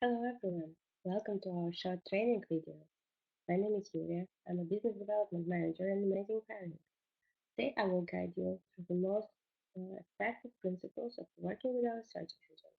Hello everyone, welcome to our short training video. My name is Yulia, I'm a business development manager in AmazingHiring. Today I will guide you through the most effective principles of working with our search engine.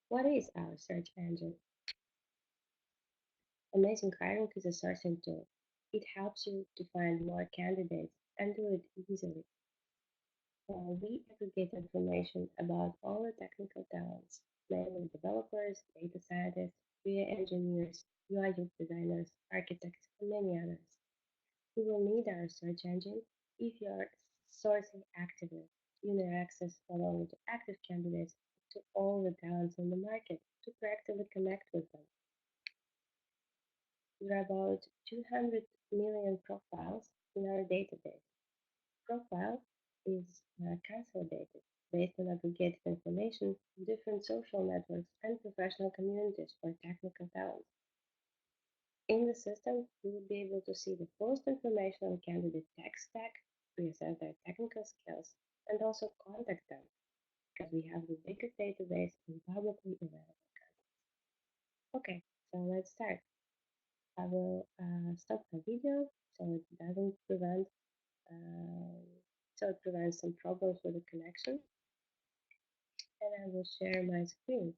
What is our search engine? AmazingHiring is a sourcing tool. It helps you to find more candidates and do it easily. We aggregate information about all the technical talents, mainly developers, data scientists, QA engineers, UI/UX designers, architects, and many others. You will need our search engine if you are sourcing actively. You need access not only to active candidates, but to all the talents in the market to proactively connect with them. There are about 200 million profiles in our database. Profile is consolidated based on aggregated information from different social networks and professional communities for technical talents. In the system, you will be able to see the fullest information on candidate tech stack, reassess their technical skills, and also contact them because we have the biggest database in publicly available. Okay, so let's start. I will stop the video so it doesn't prevent uh, so it prevents some problems with the connection, and I will share my screen.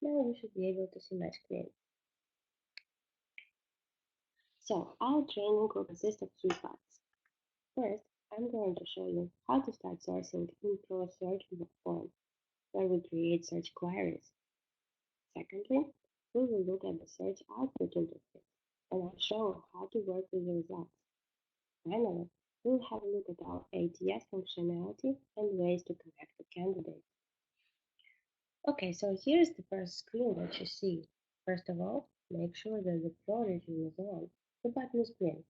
Now you should be able to see my screen. So our training will consist of three parts. First, I'm going to show you how to start sourcing in Pro Search form, where we create search queries. Secondly, we will look at the search output interface, and I'll show how to work with the results. Finally, we'll have a look at our ATS functionality and ways to connect to candidates. Okay, so here's the first screen that you see. First of all, make sure that the Pro regime is on. The button is green.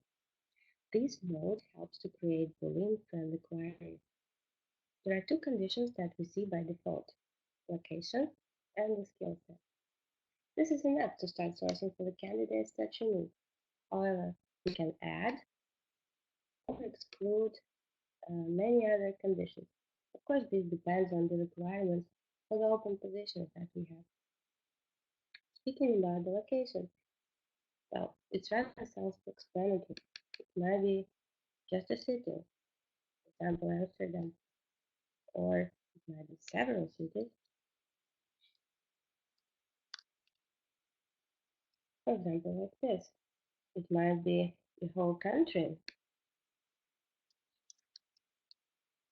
This mode helps to create boolean-friendly queries. There are two conditions that we see by default: location and the skill set. This is enough to start sourcing for the candidates that you need. However, you can add or exclude many other conditions. Of course, this depends on the requirements for the open positions that we have. Speaking about the location, well, it's rather self-explanatory. It might be just a city, for example, Amsterdam, or it might be several cities, for example, like this. It might be the whole country,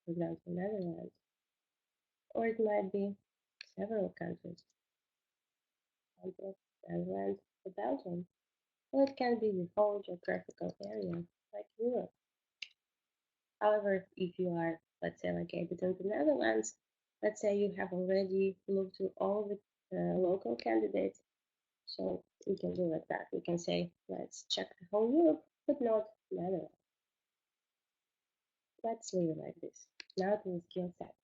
for example, Netherlands, or it might be several countries, for example, Netherlands or Belgium, or it can be the whole geographical area, like Europe. However, if you are, let's say, located in the Netherlands, let's say you have already looked through all the local candidates, so we can do like that. We can say, let's check the whole Europe, but not Netherlands. Let's leave it like this. Now to the skill set.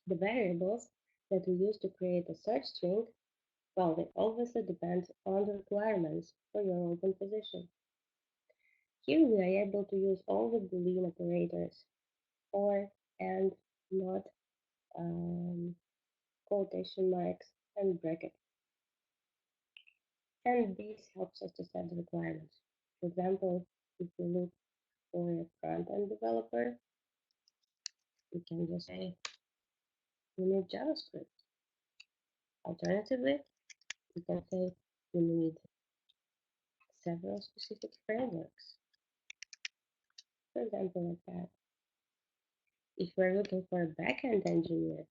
The variables that we use to create a search string, well, they obviously depend on the requirements for your open position. Here we are able to use all the boolean operators, or, and, not, quotation marks, and brackets. And this helps us to set the requirements. For example, if we look for a front-end developer, we can just say we need JavaScript. Alternatively, we can say we need several specific frameworks. For example, like that. If we're looking for a backend engineer,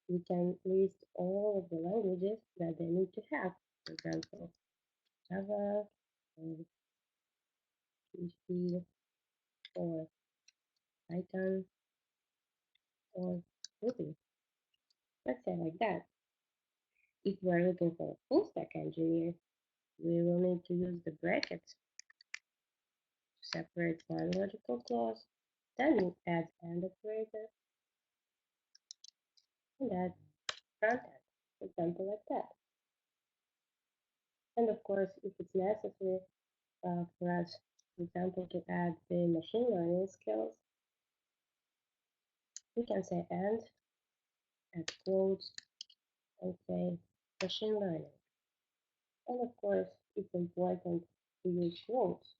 we can list all of the languages that they need to have. For example, Java, or PHP, or Python, or Ruby. Let's say like that. If we're looking for a full stack engineer, we will need to use the brackets to separate one logical clause, then we add AND operator, and add front end, for example, like that. And of course, if it's necessary for us, for example, to add the machine learning skills, we can say and, add quotes, and say machine learning. And of course, it's important to use quotes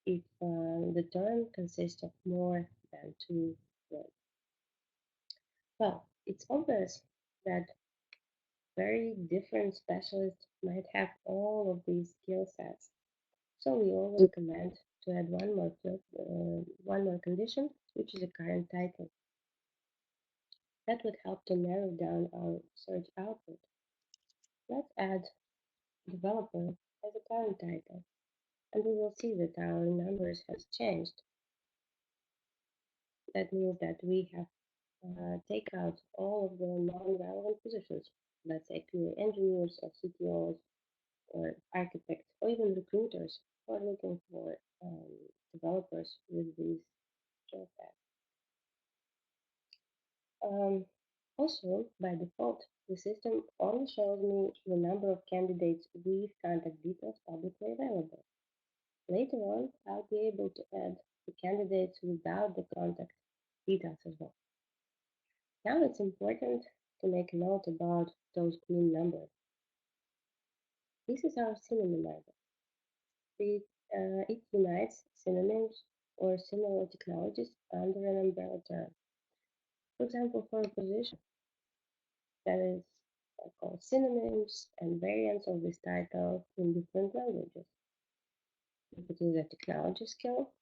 if the term consists of more than two words. Well, it's obvious that very different specialists might have all of these skill sets. So we always recommend to add one more condition, which is a current title. That would help to narrow down our search output. Let's add developer as a current title, and we will see that our numbers has changed. That means that we have take out all of the non-relevant positions, let's say QA engineers or CTOs or architects or even recruiters who are looking for developers with these skill sets. Also, by default, the system only shows me the number of candidates with contact details publicly available. Later on, I'll be able to add the candidates without the contact details as well. Now it's important to make a note about those green numbers. This is our synonymizer. It unites synonyms or similar technologies under an umbrella term. For example, for a position that is called synonyms and variants of this title in different languages. If it is a technology skill,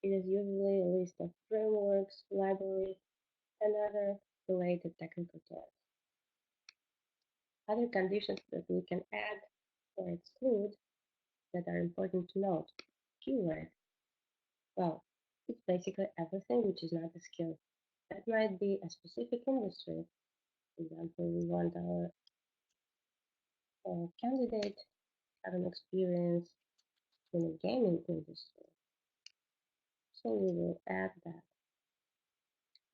it is usually a list of frameworks, libraries, and other related technical terms. Other conditions that we can add or exclude that are important to note. Keyword. Well, it's basically everything which is not a skill. That might be a specific industry. For example, we want our candidate have an experience in the gaming industry. So we will add that.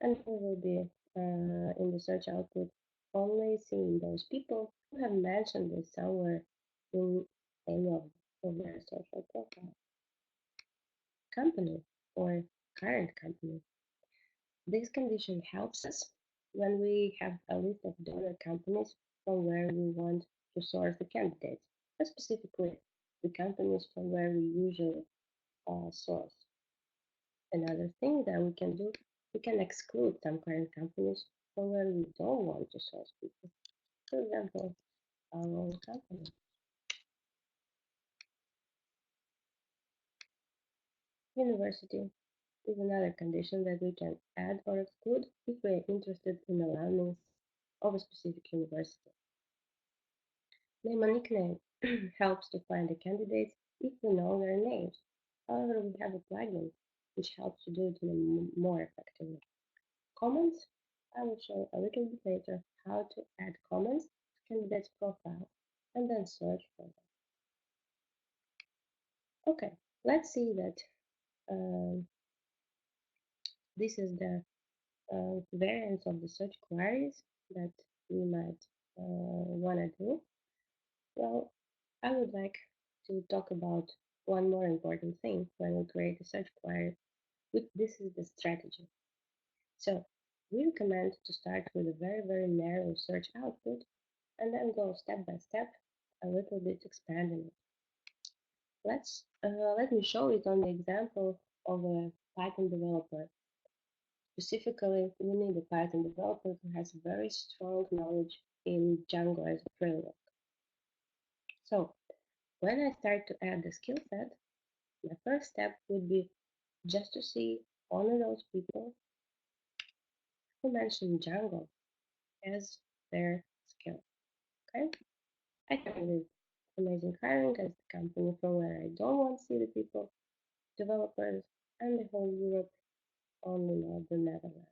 And we will be in the search output only seeing those people who have mentioned this somewhere in any of their social profile. Company or current company. This condition helps us when we have a list of donor companies from where we want to source the candidates, but specifically the companies from where we usually source. Another thing that we can do, we can exclude some current companies from where we don't want to source people. For example, our own company. University is another condition that we can add or exclude if we are interested in the learnings of a specific university. Name and nickname helps to find the candidates if we know their names. However, we have a plugin which helps to do it more effectively. Comments, I will show a little bit later how to add comments to candidates' profile and then search for them. Okay, let's see that um, this is the variants of the search queries that we might want to do. Well, I would like to talk about one more important thing when we create a search query. This is the strategy. So we recommend to start with a very, very narrow search output and then go step by step, a little bit expanding it. Let me show it on the example of a Python developer. Specifically, we need a Python developer who has very strong knowledge in Django as a framework. So when I start to add the skill set, my first step would be just to see only those people who mention Django as their skill. Okay? I can leave AmazingHiring as the company from where I don't want to see the people, developers, and the whole Europe, only not the Netherlands.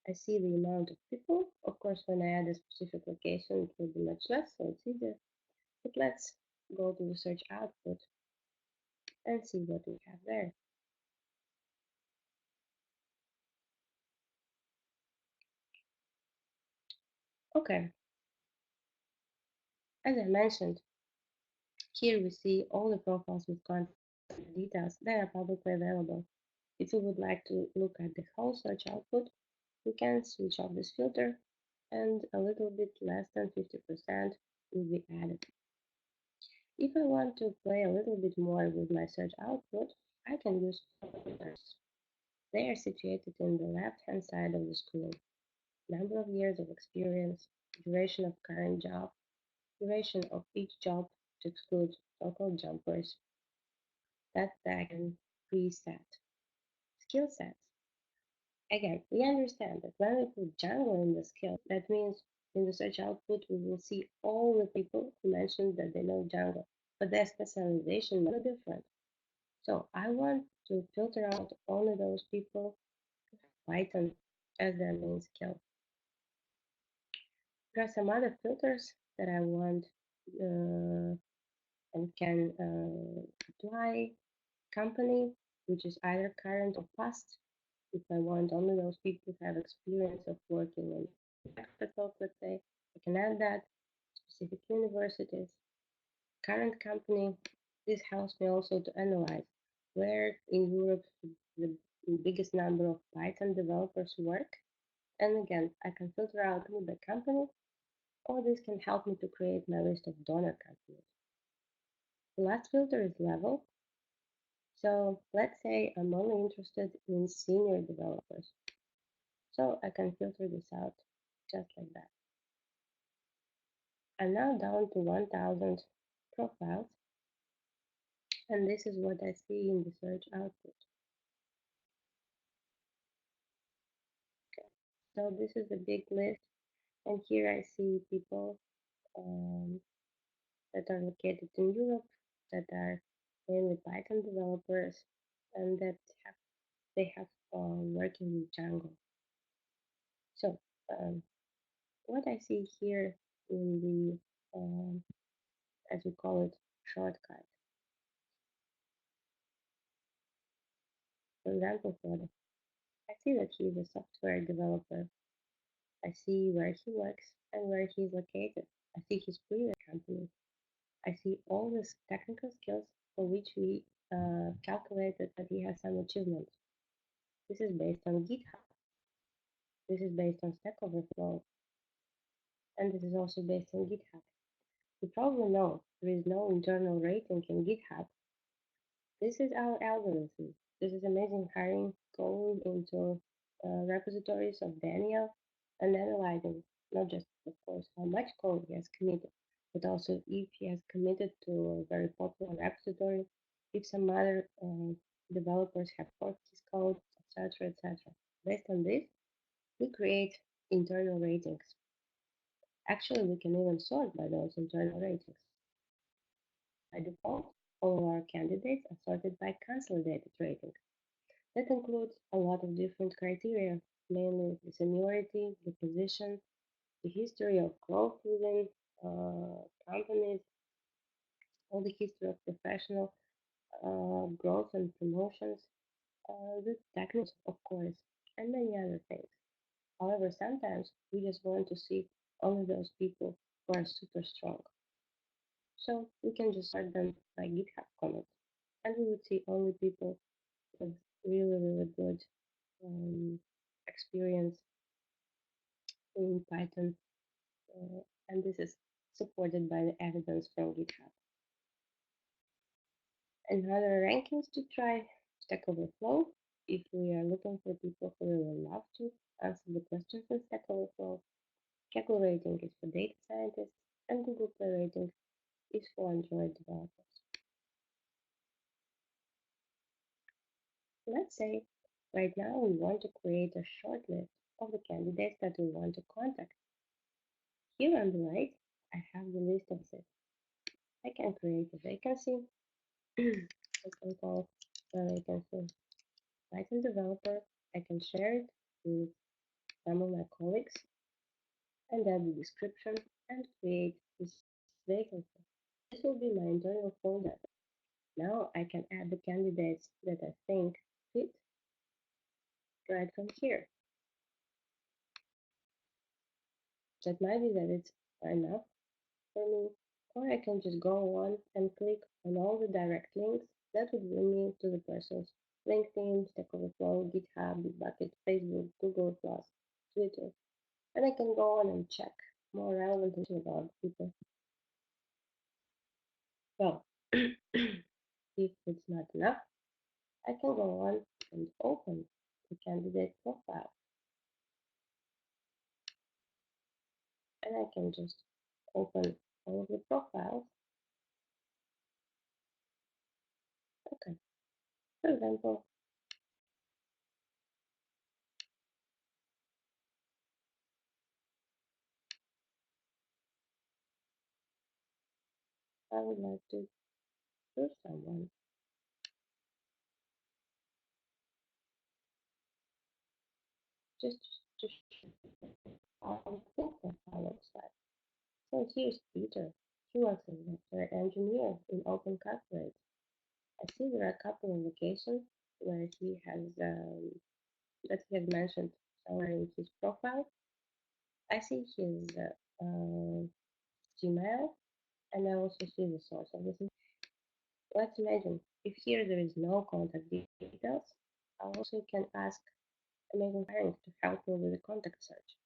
I see the amount of people. Of course, when I add a specific location, it will be much less, so it's easier. But let's go to the search output and see what we have there. Okay, as I mentioned, here we see all the profiles with contact details that are publicly available. If you would like to look at the whole search output, you can switch off this filter and a little bit less than 50% will be added. If I want to play a little bit more with my search output, I can use filters. They are situated in the left-hand side of the screen. Number of years of experience, duration of current job, duration of each job to exclude so-called jumpers that I can preset. Skill sets. Again, we understand that when we put Django in the skill, that means in the search output we will see all the people who mentioned that they know Django, but their specialization may be different. So I want to filter out only those people who have Python as their main skill. There are some other filters that I want and can apply. Company, which is either current or past. If I want only those people who have experience of working in Microsoft, let's say, I can add that. Specific universities, current company. This helps me also to analyze where in Europe the biggest number of Python developers work. And again, I can filter out who the company, or this can help me to create my list of donor companies. The last filter is level. So let's say I'm only interested in senior developers. So I can filter this out just like that. I'm now down to 1000 profiles, and this is what I see in the search output. Okay. So this is a big list, and here I see people that are located in Europe, that are mainly Python developers, and that they have working with Django. So what I see here in the as we call it shortcut. For example, for I see that he is a software developer. I see where he works and where he is located. I see his previous company. I see all these technical skills for which we calculated that he has some achievements. This is based on GitHub. This is based on Stack Overflow. And this is also based on GitHub. You probably know there is no internal rating in GitHub. This is our algorithm. This is amazing hiring going into repositories of Daniel and analyzing not just, of course, how much code he has committed, but also if he has committed to a very popular repository, if some other developers have forked his code, etc., etc. Based on this, we create internal ratings. Actually, we can even sort by those internal ratings. By default, all our candidates are sorted by consolidated rating. That includes a lot of different criteria, mainly the seniority, the position, the history of growth within companies, all the history of professional growth and promotions, the techniques, of course, and many other things. However, sometimes we just want to see only those people who are super strong. So we can just sort them by GitHub comments, and we would see only people with really, really good experience in Python, and this is supported by the evidence from GitHub. Another rankings to try, Stack Overflow. If we are looking for people who really love to answer the questions in Stack Overflow, Kaggle rating is for data scientists, and Google Play rating is for Android developers. Let's say right now we want to create a short list of the candidates that we want to contact. Here on the right, I have the list of this. I can create a vacancy. I can call the vacancy Python developer. I can share it with some of my colleagues and add the description and create this vacancy. This will be my internal folder. Now I can add the candidates that I think fit right from here. That might be that it's enough for me, or I can just go on and click on all the direct links that would bring me to the person's LinkedIn, Stack Overflow, GitHub, Bitbucket, Facebook, Google Plus, Twitter, and I can go on and check more relevant information about people. Well, if it's not enough, I can go on and open the candidate profile, and I can just open all of the profiles. Okay, for example, I would like to choose someone just to show how the profile looks like. So here's Peter. He works as a software engineer in Open Corporate. I see there are a couple of locations where he has that he has mentioned somewhere in his profile. I see his Gmail, and I also see the source of this. Let's imagine if here there is no contact details, I also can ask AmazingHiring to help me with the contact search.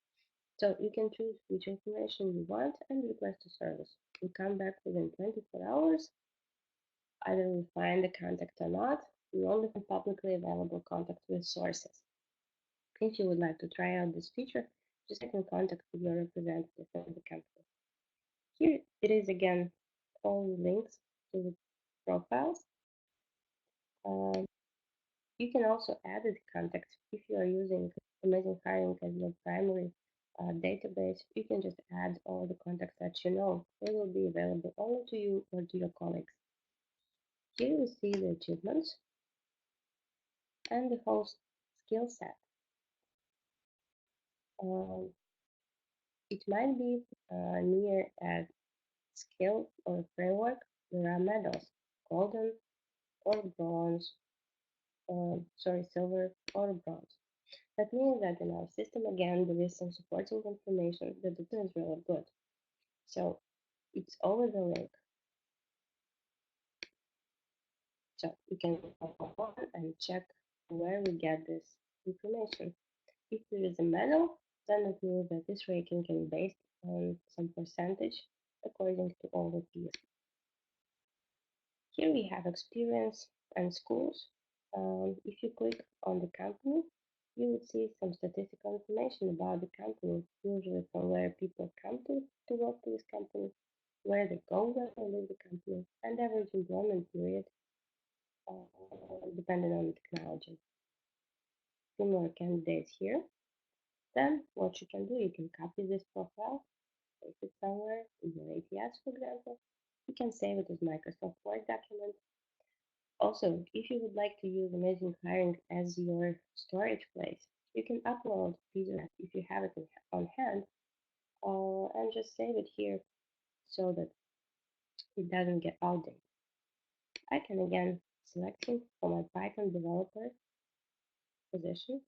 So you can choose which information you want and request a service. We come back within 24 hours. Either we find the contact or not. We only find publicly available contact with sources. If you would like to try out this feature, just get in contact with your representative in the company. Here it is again, all the links to the profiles. Um, you can also add the contacts if you are using AmazingHiring as your primary database. You can just add all the contacts that you know. They will be available only to you or to your colleagues. Here you see the achievements and the whole skill set. Um, it might be near a skill or framework. There are medals, golden or bronze, silver or bronze. That means that in our system, again, there is some supporting information that the tool is really good. So it's always a link. So you can go on and check where we get this information. If there is a medal, then it means that this ranking can be based on some percentage according to all the peers. Here we have experience and schools. If you click on the company, you will see some statistical information about the company, usually from where people come to work for this company, where they go when they leave the company, and average employment period, depending on the technology. Few more candidates here. Then what you can do, you can copy this profile, paste it somewhere in your ATS, for example. You can save it as Microsoft Word document. Also, if you would like to use AmazingHiring as your storage place, you can upload PDF if you have it on hand, and just save it here so that it doesn't get outdated. I can again select him for my Python developer position,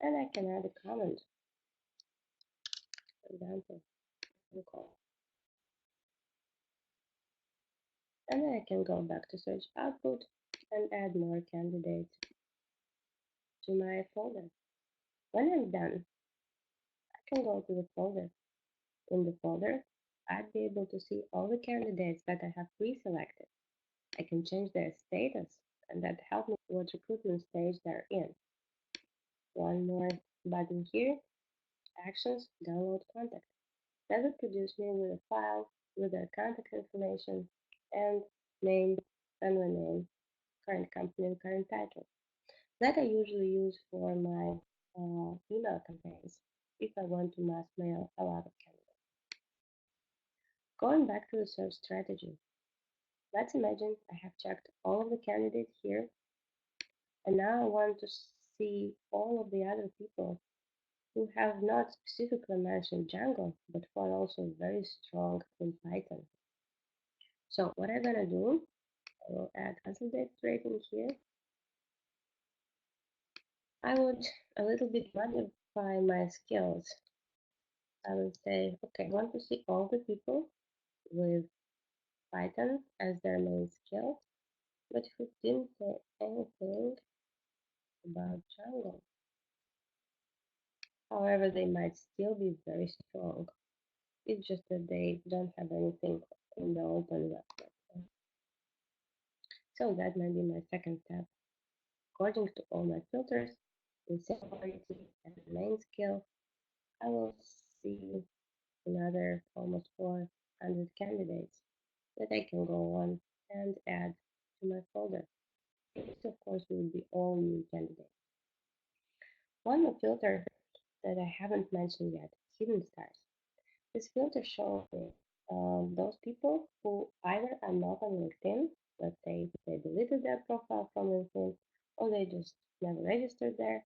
and I can add a comment, for example, and then I can go back to search output and add more candidates to my folder. When I'm done, I can go to the folder. In the folder, I'd be able to see all the candidates that I have pre-selected. I can change their status, and that helps me what recruitment stage they're in. One more button here, actions, download contact. That will produce me with a file with their contact information and name, family name, current company, and current title. That I usually use for my email campaigns if I want to mass mail a lot of candidates. Going back to the search strategy, let's imagine I have checked all of the candidates here, and now I want to see all of the other people who have not specifically mentioned Django, but who are also very strong in Python. So what I'm gonna do, I will add consolidate rating here. I would a little bit modify my skills. I will say, okay, I want to see all the people with Python as their main skill, but who didn't say anything about Django. However, they might still be very strong. It's just that they don't have anything in the open web. So that might be my second step. According to all my filters, with seniority and main skill, I will see another almost 400 candidates that I can go on and add to my folder. This, of course, will be all new candidates. One more filter that I haven't mentioned yet, hidden stars. This filter shows me those people who either are not on LinkedIn, let's say they deleted their profile from LinkedIn, or they just never registered there.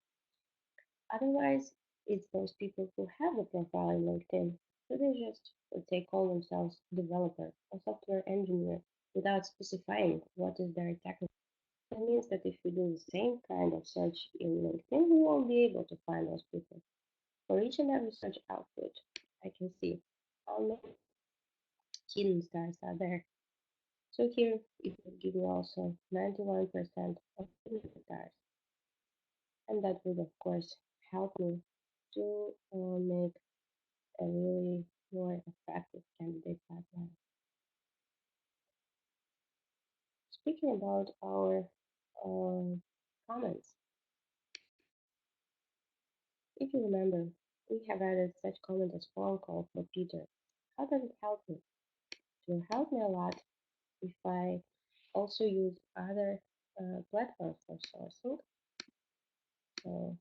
Otherwise, it's those people who have a profile in LinkedIn, so they just, let's say, call themselves developer or software engineer without specifying what is their technical. That means that if we do the same kind of search in LinkedIn, we won't be able to find those people. For each and every search output, I can see how many hidden stars are there. So here it will give me also 91% of hidden stars. And that would of course help me to make a really more effective candidate pipeline. Speaking about our comments, if you remember, we have added such comment as phone call for Peter. How does it help me? It will help me a lot if I also use other platforms for sourcing. So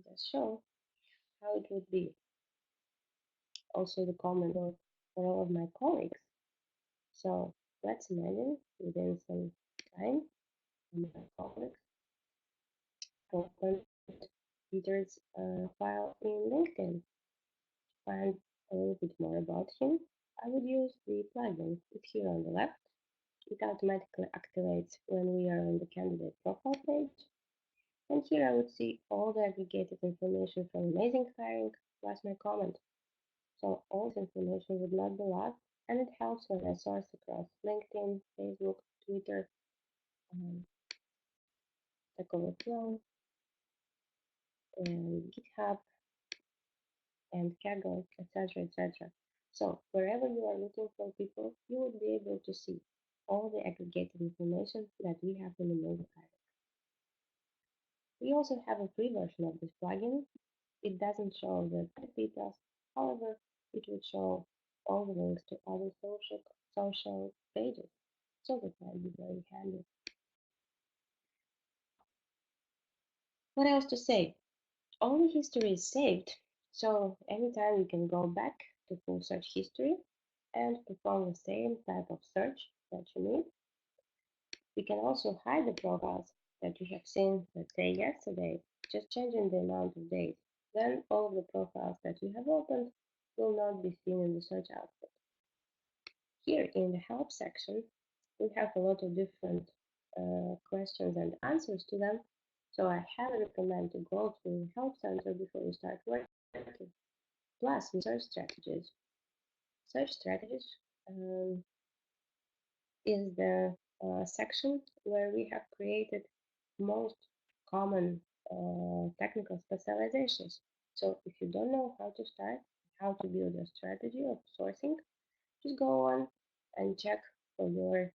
just show how it would be. Also the comment for all of my colleagues. So let's imagine within some time my colleagues open Peter's file in LinkedIn. To find a little bit more about him, I would use the plugin. It's here on the left. It automatically activates when we are on the candidate profile page. And here I would see all the aggregated information from Amazing Hiring plus my comment. So all this information would not be lost, and it helps when I source across LinkedIn, Facebook, Twitter, um, Stack Overflow, and GitHub, and Kaggle, etc., etc. So wherever you are looking for people, you will be able to see all the aggregated information that we have in the Amazing Hiring. We also have a free version of this plugin. It doesn't show the exact details, however, it will show all the links to other social pages, so that might be very handy. What else to say? All the history is saved, so anytime you can go back to full search history and perform the same type of search that you need. We can also hide the profiles that you have seen, let's say yesterday, just changing the amount of days. Then all of the profiles that you have opened will not be seen in the search output. Here in the help section, we have a lot of different questions and answers to them. So I highly recommend to go through the help center before you start working. Plus, search strategies. Search strategies um, is the section where we have created most common technical specializations. So if you don't know how to start, how to build a strategy of sourcing, just go on and check for your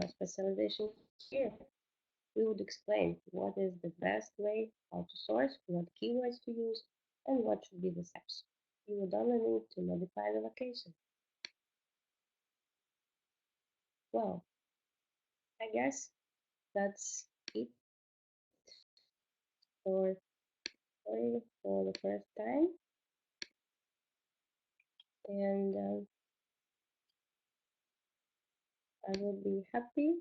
specialization here. We would explain what is the best way, how to source, what keywords to use, and what should be the steps. You would only need to modify the location. Well, I guess that's it for for the first time, and I will be happy.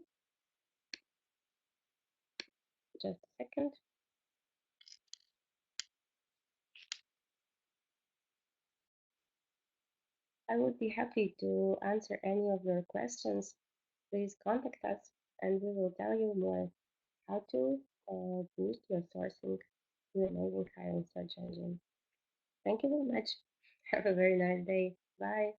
Just a second. I would be happy to answer any of your questions. Please contact us, and we will tell you more how to boost your sourcing with Amazing Hiring search engine. Thank you very much. Have a very nice day. Bye.